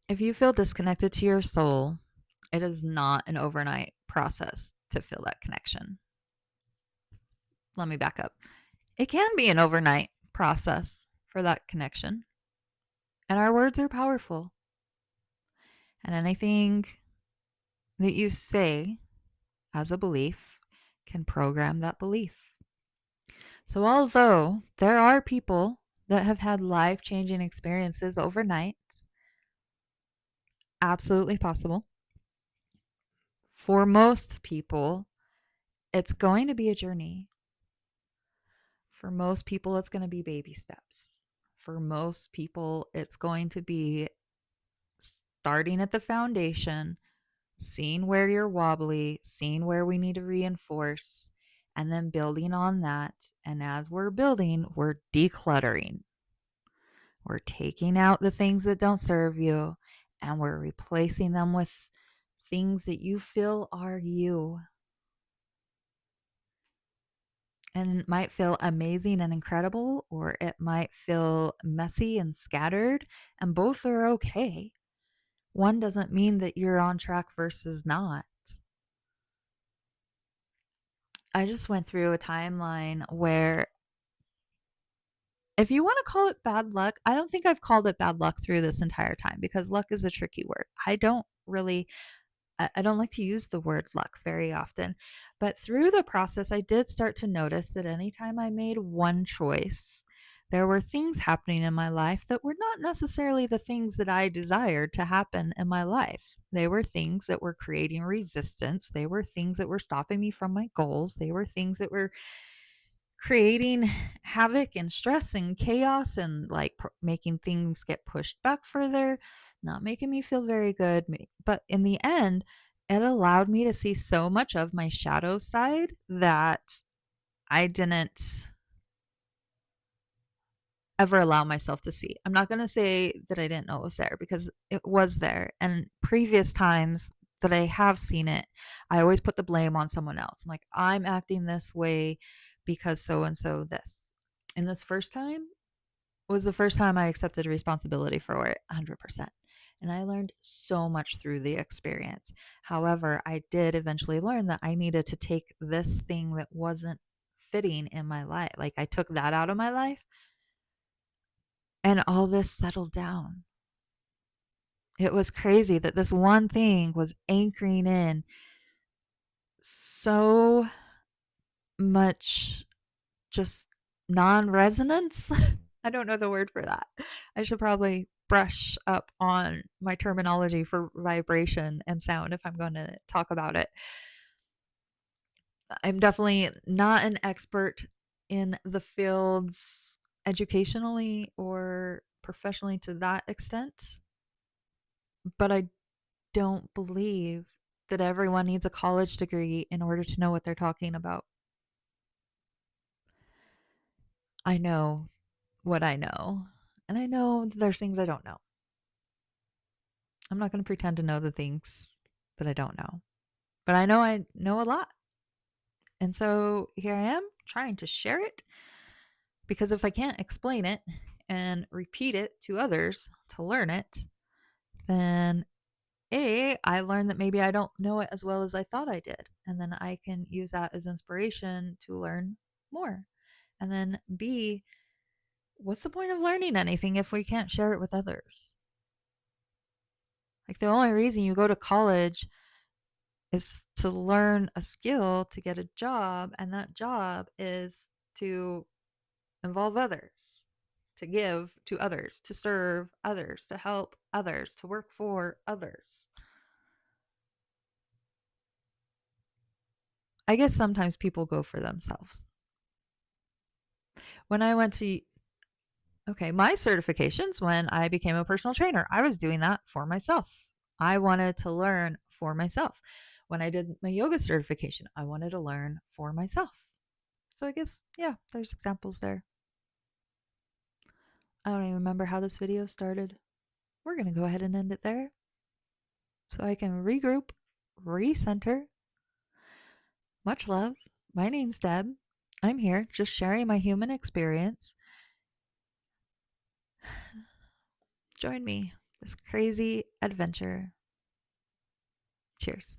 If you feel disconnected to your soul, it is not an overnight process to feel that connection. Let me back up. It can be an overnight process for that connection. And our words are powerful. And anything that you say as a belief can program that belief. So, although there are people that have had life changing experiences overnight, absolutely possible. For most people, it's going to be a journey. For most people, it's going to be baby steps. For most people, it's going to be starting at the foundation, seeing where you're wobbly, seeing where we need to reinforce, and then building on that. And as we're building, we're decluttering. We're taking out the things that don't serve you and we're replacing them with things that you feel are you. And it might feel amazing and incredible, or it might feel messy and scattered, and both are okay. One doesn't mean that you're on track versus not. I just went through a timeline where, if you want to call it bad luck, I don't think I've called it bad luck through this entire time because luck is a tricky word. I don't like to use the word luck very often, but through the process, I did start to notice that anytime I made one choice, there were things happening in my life that were not necessarily the things that I desired to happen in my life. They were things that were creating resistance. They were things that were stopping me from my goals. They were things that were creating havoc and stress and chaos and like making things get pushed back further, not making me feel very good. But in the end, it allowed me to see so much of my shadow side that I didn't ever allow myself to see. I'm not going to say that I didn't know it was there because it was there. And previous times that I have seen it, I always put the blame on someone else. I'm like, I'm acting this way because so and so this. And this first time was the first time I accepted responsibility for it 100%. And I learned so much through the experience. However, I did eventually learn that I needed to take this thing that wasn't fitting in my life. Like I took that out of my life and all this settled down. It was crazy that this one thing was anchoring in so much just non resonance. I don't know the word for that. I should probably brush up on my terminology for vibration and sound if I'm going to talk about it. I'm definitely not an expert in the fields educationally or professionally to that extent, but I don't believe that everyone needs a college degree in order to know what they're talking about. I know what I know, and I know that there's things I don't know. I'm not going to pretend to know the things that I don't know, but I know a lot. And so here I am trying to share it because if I can't explain it and repeat it to others to learn it, then I learned that maybe I don't know it as well as I thought I did. And then I can use that as inspiration to learn more. And then B, what's the point of learning anything if we can't share it with others? Like the only reason you go to college is to learn a skill to get a job, and that job is to involve others, to give to others, to serve others, to help others, to work for others. I guess sometimes people go for themselves. When I went to my certifications, when I became a personal trainer, I was doing that for myself. I wanted to learn for myself. When I did my yoga certification, I wanted to learn for myself. So I guess, yeah, there's examples there. I don't even remember how this video started. We're going to go ahead and end it there so I can regroup, recenter. Much love. My name's Deb. I'm here just sharing my human experience. Join me this crazy adventure. Cheers.